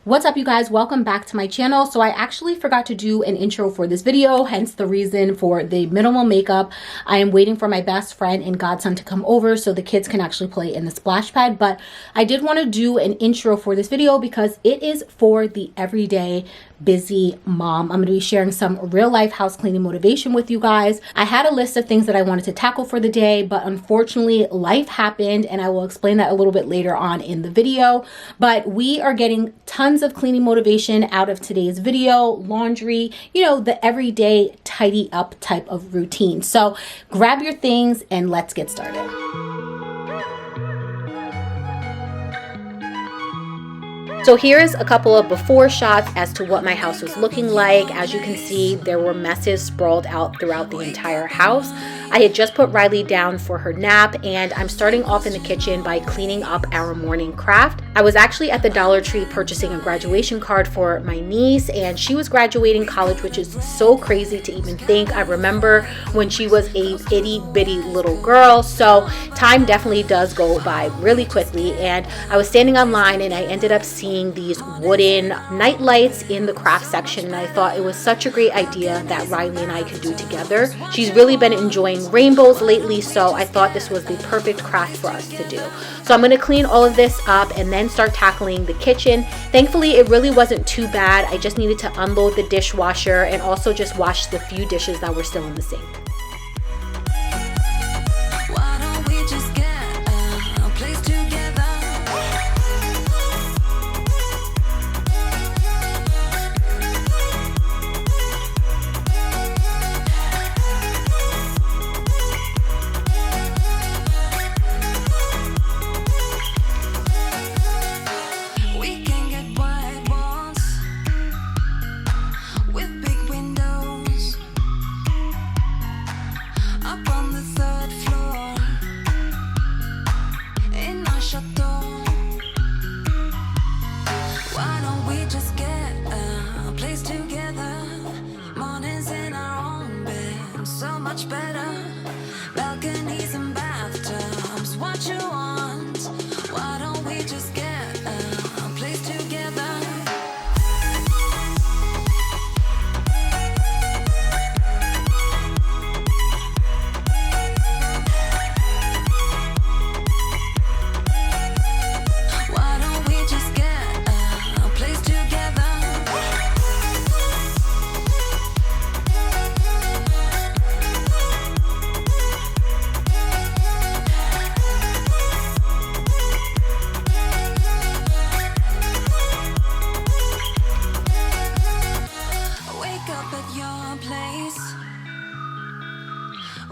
What's up, you guys? Welcome back to my channel. So I actually forgot to do an intro for this video, hence the reason for the minimal makeup. I am waiting for my best friend and godson to come over so the kids can actually play in the splash pad, but I did want to do an intro for this video because it is for the everyday busy mom. I'm going to be sharing some real life house cleaning motivation with you guys. I had a list of things that I wanted to tackle for the day, but unfortunately life happened, and I will explain that a little bit later on in the video. But we are getting tons of cleaning motivation out of today's video. Laundry, you know, the everyday tidy up type of routine. So grab your things and let's get started. So here's a couple of before shots as to what my house was looking like. As you can see, there were messes sprawled out throughout the entire house. I had just put Riley down for her nap, and I'm starting off in the kitchen by cleaning up our morning craft. I was actually at the Dollar Tree purchasing a graduation card for my niece, and she was graduating college, which is so crazy to even think. I remember when she was a itty bitty little girl, so time definitely does go by really quickly. And I was standing online and I ended up seeing these wooden night lights in the craft section, and I thought it was such a great idea that Riley and I could do together. She's really been enjoying rainbows lately, so I thought this was the perfect craft for us to do. So I'm going to clean all of this up and then start tackling the kitchen. Thankfully, it really wasn't too bad. I just needed to unload the dishwasher and also just wash the few dishes that were still in the sink.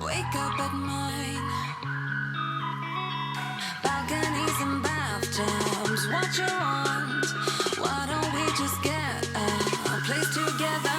Wake up at mine. Balconies and bathtubs, what you want? Why don't we just get a place together?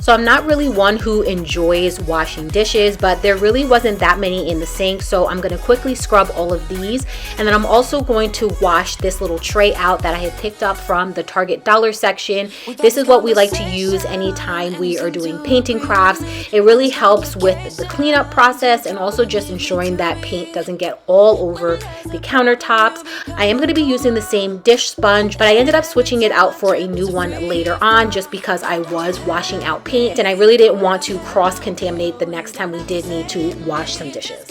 So I'm not really one who enjoys washing dishes, but there really wasn't that many in the sink, so I'm going to quickly scrub all of these. And then I'm also going to wash this little tray out that I had picked up from the Target dollar section. This is what we like to use anytime we are doing painting crafts. It really helps with the cleanup process and also just ensuring that paint doesn't get all over the countertops. I am going to be using the same dish sponge, but I ended up switching it out for a new one later on just because I was washing out paint and I really didn't want to cross-contaminate the next time we did need to wash some dishes.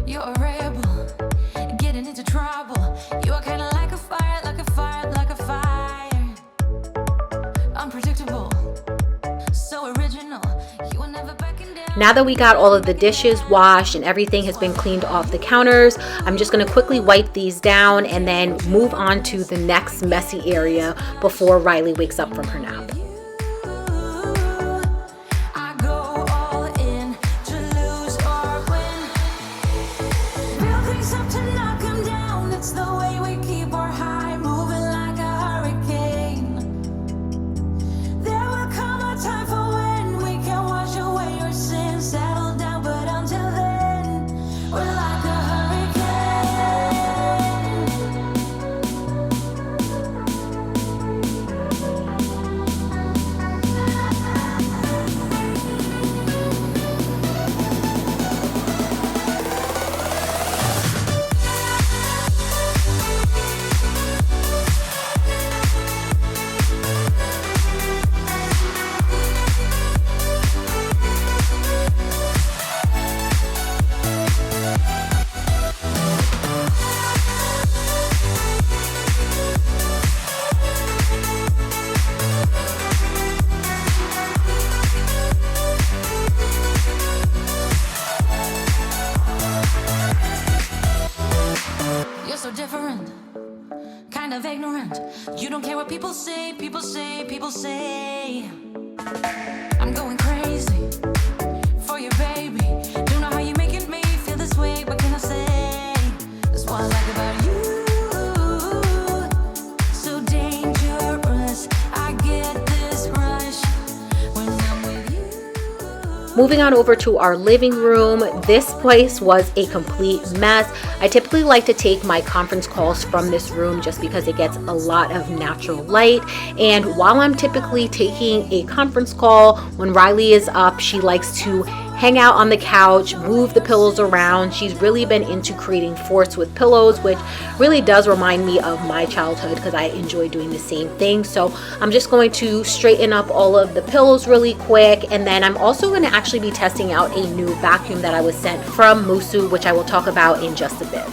You're a rebel, getting into trouble. You are kinda like a fire, like a fire, like a fire. Unpredictable, so original. You will never backing down. Now that we got all of the dishes washed and everything has been cleaned off the counters, I'm just going to quickly wipe these down and then move on to the next messy area before Riley wakes up from her nap. I go all in to lose or win. Build things up to knock 'em down. It's the way we keep our high, moving like a hurricane. There will come a time for when we can wash away your sins, settle down, but until then, we're like a hurricane. You're so different, kind of ignorant. You don't care what people say, people say, people say. I'm going crazy for you, baby. Don't know how you're making me feel this way. What can I say? That's what I like about you. So dangerous. I get this rush when I'm with you. Moving on over to our living room, this place was a complete mess. I typically like to take my conference calls from this room just because it gets a lot of natural light. And while I'm typically taking a conference call, when Riley is up, she likes to hang out on the couch, move the pillows around. She's really been into creating forts with pillows, which really does remind me of my childhood because I enjoy doing the same thing. So I'm just going to straighten up all of the pillows really quick. And then I'm also going to actually be testing out a new vacuum that I was sent from Musu, which I will talk about in just a bit.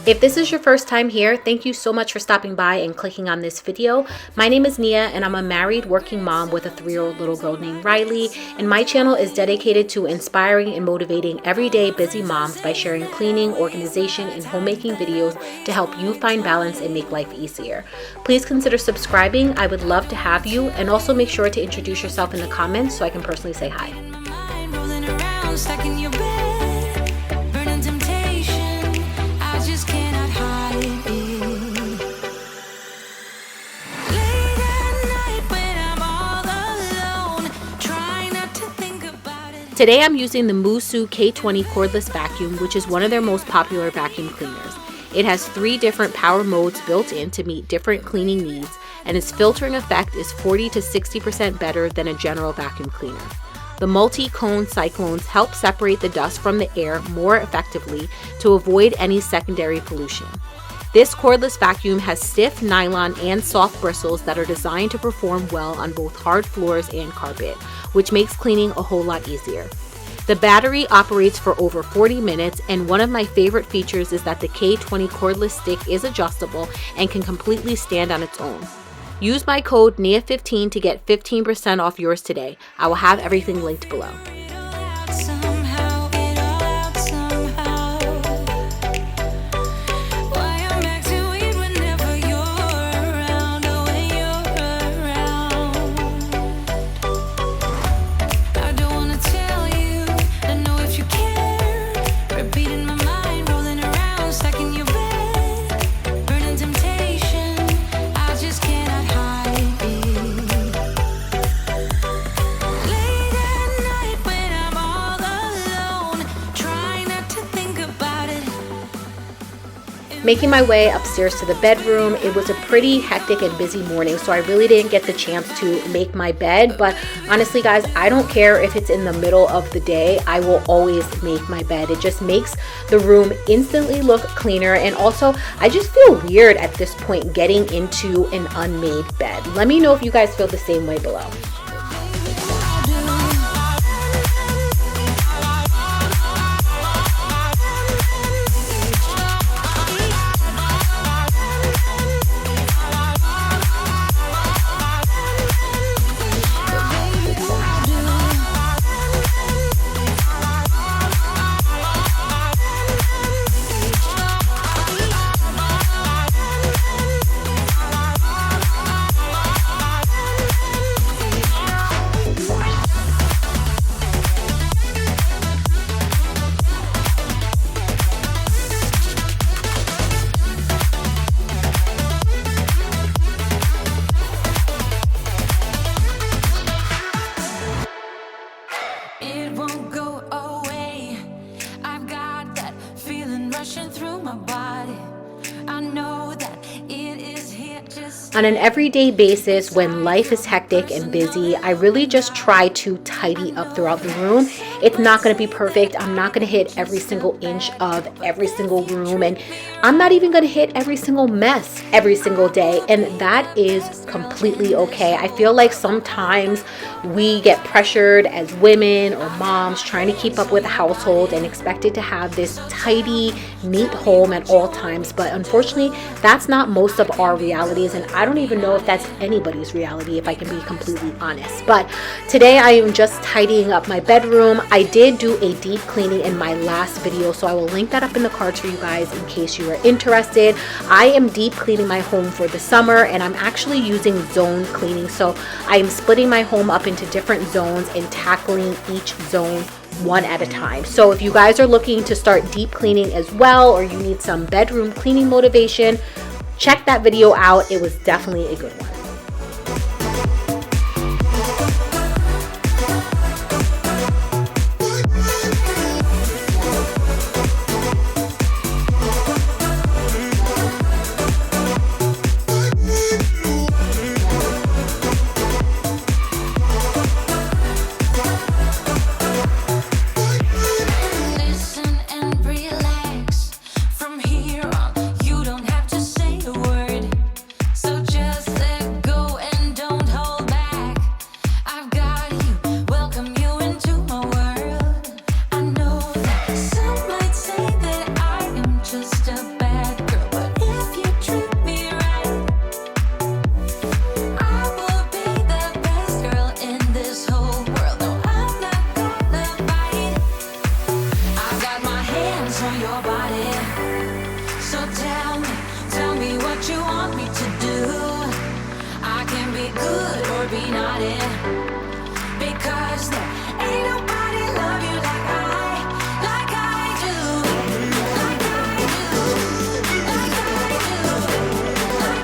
If this is your first time here, thank you so much for stopping by and clicking on this video. My name is Nia and I'm a married working mom with a 3-year-old little girl named Riley, and my channel is dedicated to inspiring and motivating everyday busy moms by sharing cleaning, organization, and homemaking videos to help you find balance and make life easier. Please consider subscribing. I would love to have you, and also make sure to introduce yourself in the comments so I can personally say hi. Mind rolling around, stuck in your bed, burning temptation. I just cannot hide it. Late at night when I'm all alone, try not to think about it. Today I'm using the Musu K20 cordless vacuum, which is one of their most popular vacuum cleaners. It has 3 different power modes built in to meet different cleaning needs, and its filtering effect is 40 to 60% better than a general vacuum cleaner. The multi-cone cyclones help separate the dust from the air more effectively to avoid any secondary pollution. This cordless vacuum has stiff nylon and soft bristles that are designed to perform well on both hard floors and carpet, which makes cleaning a whole lot easier. The battery operates for over 40 minutes, and one of my favorite features is that the K20 cordless stick is adjustable and can completely stand on its own. Use my code NIA15 to get 15% off yours today. I will have everything linked below. Somehow, it all out somehow. Why I'm back to it whenever you're around, oh, when you're around. I don't wanna tell you, I know if you care. Repeating my mind, rolling around, stuck in your bed, burning temptation. I just cannot hide it. Late at night when Making my way upstairs to the bedroom, it was a pretty hectic and busy morning, so I really didn't get the chance to make my bed. But honestly, guys, I don't care if it's in the middle of the day. I will always make my bed. It just makes the room instantly look cleaner, and also I just feel weird at this point getting into an unmade bed. Let me know if you guys feel the same way below. It won't go away. I've got that feeling rushing through my body. I know that it is here just On an everyday basis, when life is hectic and busy, I really just try to tidy up throughout the room. It's not going to be perfect. I'm not going to hit every single inch of every single room, and I'm not even going to hit every single mess every single day, and that is completely okay. I feel like sometimes we get pressured as women or moms trying to keep up with the household and expected to have this tidy, neat home at all times, but unfortunately, that's not most of our realities, and I don't even know if that's anybody's reality, if I can be completely honest. But today I am just tidying up my bedroom. I did do a deep cleaning in my last video, so I will link that up in the cards for you guys in case you are interested. I am deep cleaning my home for the summer, and I'm actually using zone cleaning. So I am splitting my home up into different zones and tackling each zone one at a time. So if you guys are looking to start deep cleaning as well, or you need some bedroom cleaning motivation, check that video out. It was definitely a good one. listen and relax. From here on, you don't have to say a word. So just let go and don't hold back. I've got you, welcome you into my world. I know that some might say that I am just a bad girl, but if you treat me right, I will be the best girl in this whole world. No, I'm not gonna fight. I've got my hands on your body. So tell me what you want me to do. I can be good or be naughty. Because there ain't nobody love you like I do. Like I do. Like I do. Like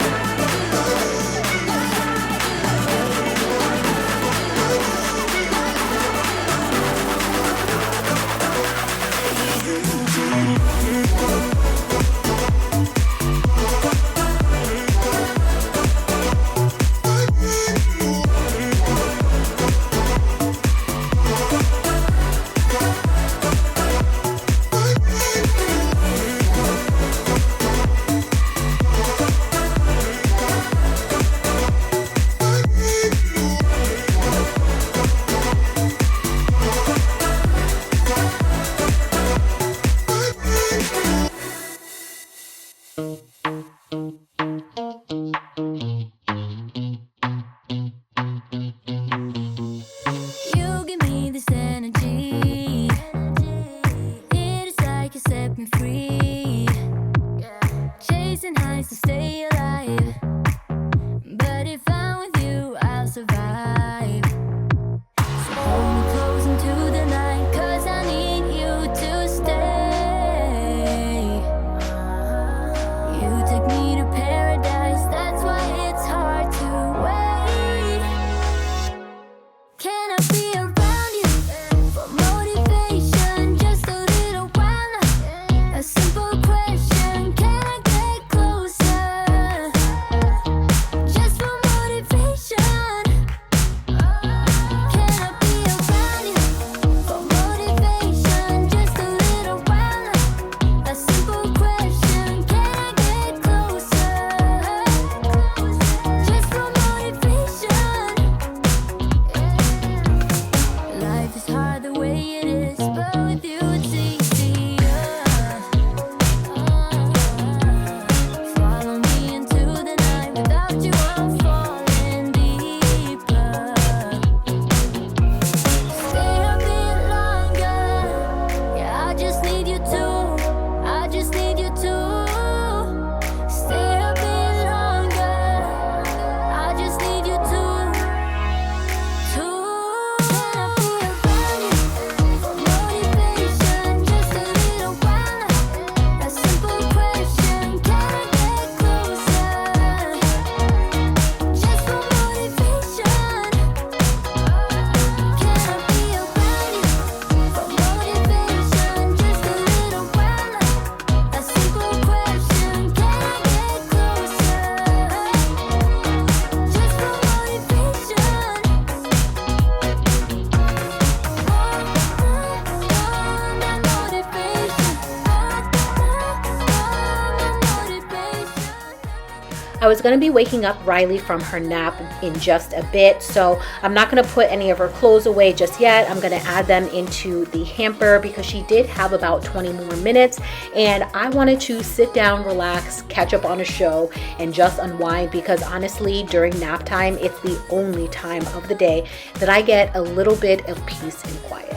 I was going to be waking up Riley from her nap in just a bit, so I'm not going to put any of her clothes away just yet. I'm going to add them into the hamper because she did have about 20 more minutes, and I wanted to sit down, relax, catch up on a show, and just unwind because honestly, during nap time, it's the only time of the day that I get a little bit of peace and quiet.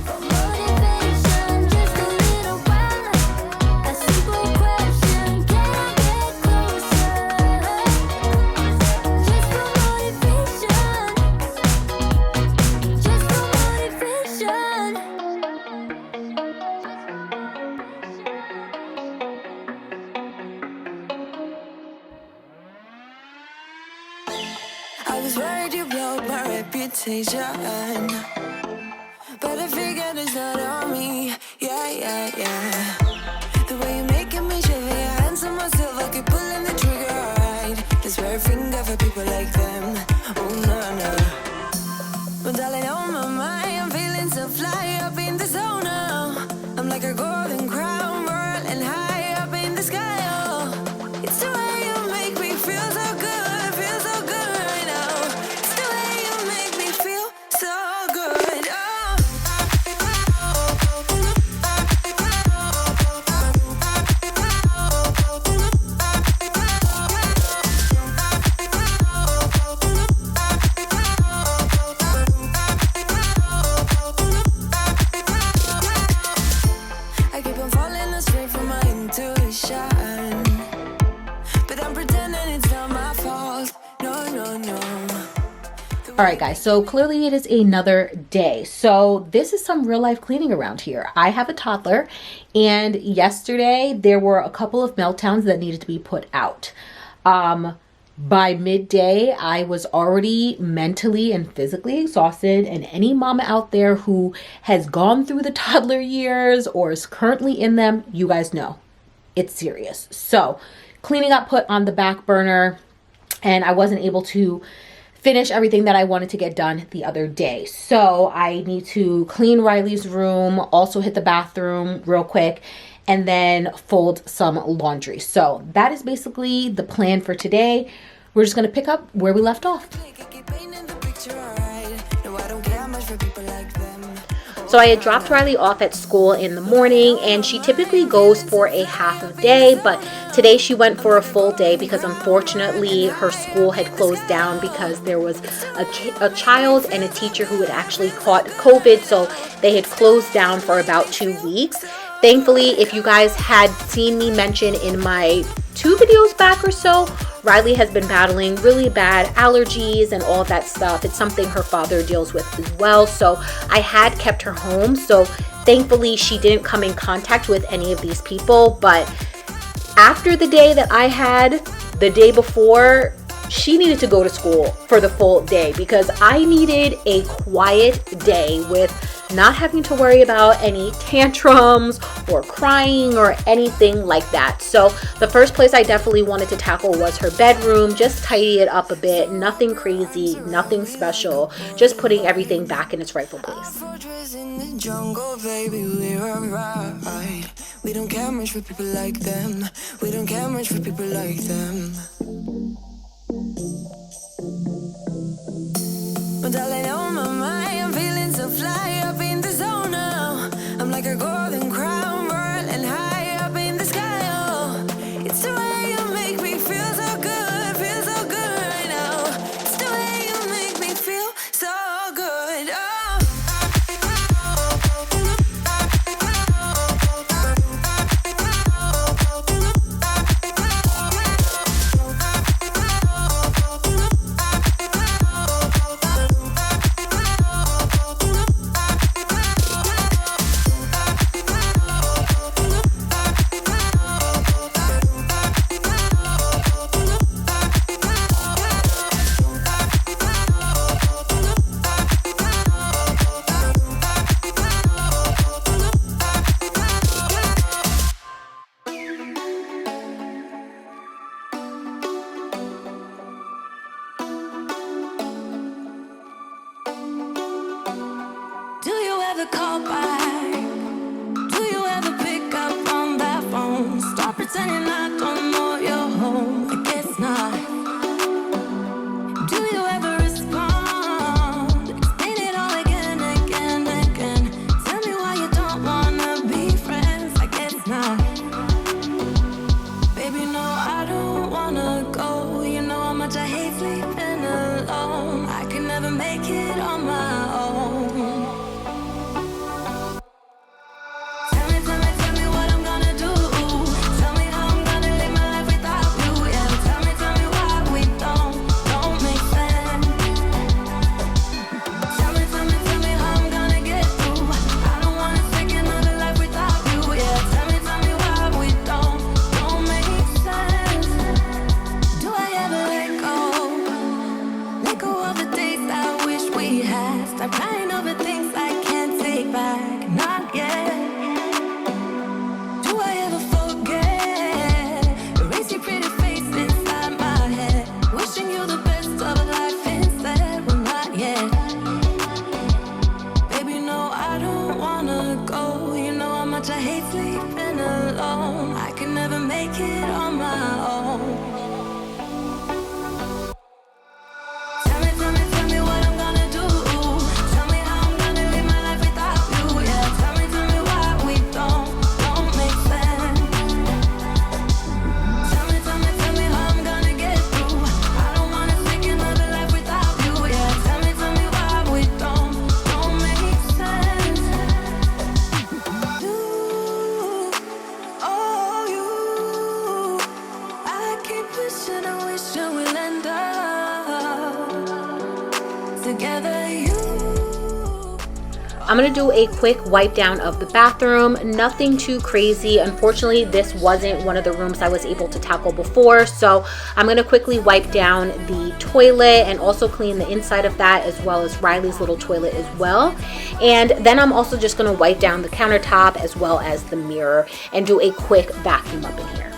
Motivation, just a little while. A simple question, can I get closer? Just for motivation, just for motivation. I was worried you blow my reputation, but I figured it's not on me. Yeah, yeah, yeah. The way you're making me shiver, your hands on myself, I keep pulling the trigger, alright. This very finger for people like them. Oh, no, no. But darling, on my mind, I'm feeling so fly up in the zone now. I'm like a golden crown, whirling high up in the sky, oh. It's the way you make me feel so good right now. It's the way you make me feel so good, oh. I keep on falling astray from my intuition, but I'm pretending it's not my fault. No, no, no. All right, guys, so clearly it is another day. So this is some real life cleaning around here. I have a toddler, and yesterday there were a couple of meltdowns that needed to be put out. By midday, I was already mentally and physically exhausted, and any mama out there who has gone through the toddler years or is currently in them, you guys know it's serious. So cleaning up put on the back burner, and I wasn't able to finish everything that I wanted to get done the other day. So I need to clean Riley's room, also hit the bathroom real quick, and then fold some laundry. So that is basically the plan for today. We're just going to pick up where we left off. So I had dropped Riley off at school in the morning, and she typically goes for a half a day, but today she went for a full day because unfortunately her school had closed down because there was a child and a teacher who had actually caught COVID, so they had closed down for about 2 weeks. Thankfully, if you guys had seen me mention in my 2 videos back or so, Riley has been battling really bad allergies and all that stuff. It's something her father deals with as well. So I had kept her home. So thankfully she didn't come in contact with any of these people. But after the day that I had the day before, she needed to go to school for the full day because I needed a quiet day with not having to worry about any tantrums or crying or anything like that. So the first place I definitely wanted to tackle was her bedroom, just tidy it up a bit, nothing crazy, nothing special, just putting everything back in its rightful place. We don't care much for people like them. We don't care much for people like them. But darling, on my mind, I'm feeling so fly up in the zone now. I'm like a golden crown, whirling high up in the sky, oh. It's the way you make me feel so good right now. It's the way you make me feel so good, oh. Do you ever call back? Do you ever pick up on that phone? Stop pretending I don't know you're home again. not. Do you ever respond? Explain it all again, again, again. Tell me why you don't wanna be friends. I guess not. Baby, no, I don't wanna go. You know how much I hate sleeping alone. I can never make it on my own. Tell me what I'm gonna do. Tell me how I'm gonna live my life without you. Yeah, tell me why we don't make sense. Tell me how I'm gonna get through. I don't wanna take another life without you. Yeah, tell me why we don't make sense. Do I ever let go of the days I wish we had? Stop crying over things I can't take back, not yet. Do I ever forget? Erase your pretty face inside my head. Wishing you the best of life instead. Well, not yet. Baby, no, I don't wanna go. You know how much I hate sleeping alone. I can never make it on my own. Tell me what I'm gonna do. Tell me how I'm gonna live my life without you. Yeah, tell me why we don't make sense. Tell me how I'm gonna get through. I don't wanna take another life without you. Yeah, tell me why we don't make sense. You, oh you, I keep wishing we'll end up together. I'm going to do a quick wipe down of the bathroom. Nothing too crazy. Unfortunately, this wasn't one of the rooms I was able to tackle before. So I'm going to quickly wipe down the toilet and also clean the inside of that, as well as Riley's little toilet as well. And then I'm also just going to wipe down the countertop as well as the mirror and do a quick vacuum up in here.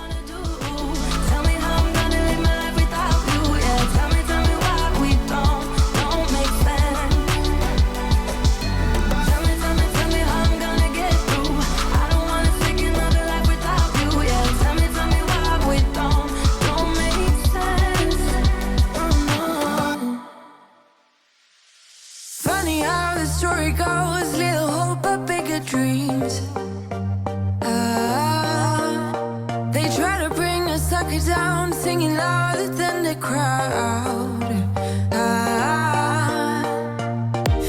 Tell me how I'm gonna live my life without you. Yeah, tell me why we don't make sense. Tell me how I'm gonna get through. I don't wanna take another life without you. Yeah, tell me why we don't make sense. Oh no. Funny how the story goes, little hope but bigger dreams. They try to bring a sucker down, singing louder than the crowd.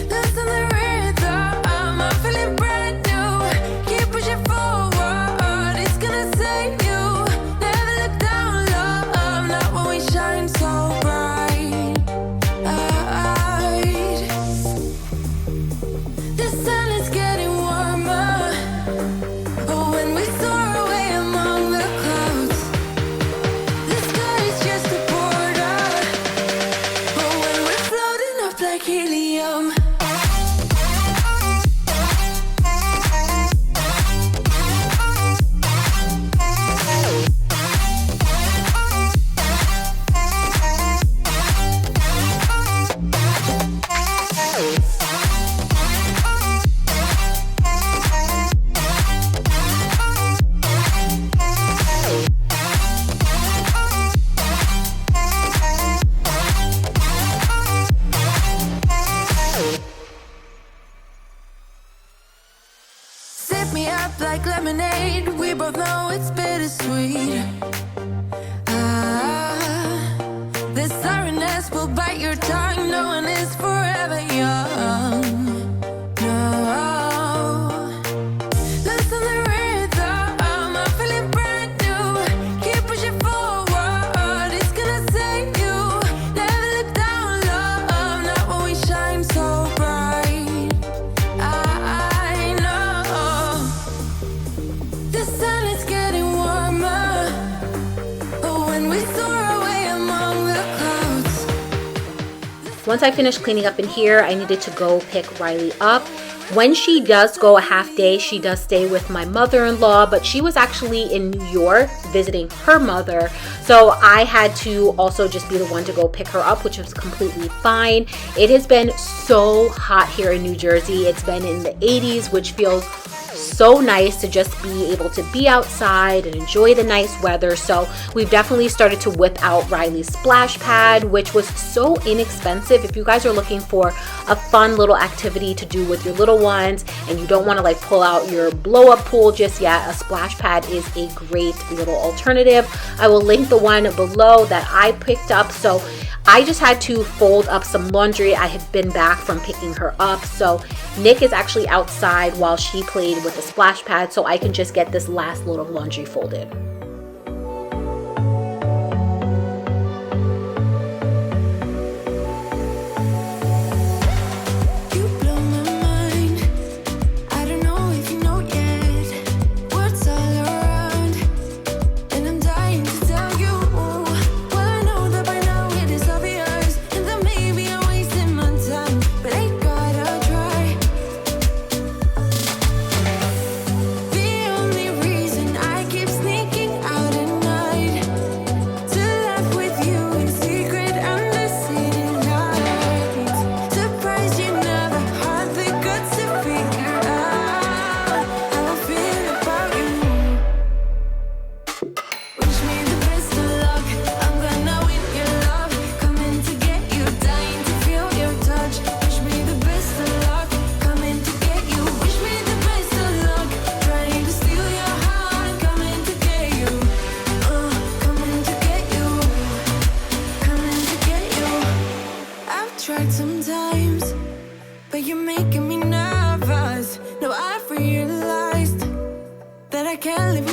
Listen the rhythm, I'm feeling brand new. Keep pushing forward, it's gonna save you. Never look down, love, not when we shine so bright. The sun is getting warmer. Oh, when we soar away among the clouds, the sky is just a border. Oh, when we're floating up like helium. Sip me up like lemonade. We both know it's bittersweet. The sorrowness will bite your tongue. No one is forever young. No. Listen the rhythm, I'm feeling brand new. Keep pushing forward, it's gonna save you. Never look down, love, not when we shine so bright. I know the sun is getting warmer. Oh, when we soar away among the clouds. Once I finished cleaning up in here, I needed to go pick Riley up. When she does go a half day, she does stay with my mother-in-law, but she was actually in New York visiting her mother. So I had to also just be the one to go pick her up, which was completely fine. It has been so hot here in New Jersey. It's been in the 80s, which feels so nice to just be able to be outside and enjoy the nice weather. So we've definitely started to whip out Riley's splash pad, which was so inexpensive. If you guys are looking for a fun little activity to do with your little ones and you don't want to like pull out your blow up pool just yet, a splash pad is a great little alternative. I will link the one below that I picked up. So I just had to fold up some laundry. I had been back from picking her up. So Nick is actually outside while she played with the splash pad, so I can just get this last load of laundry folded. Sometimes, but you're making me nervous. No, I've realized that I can't live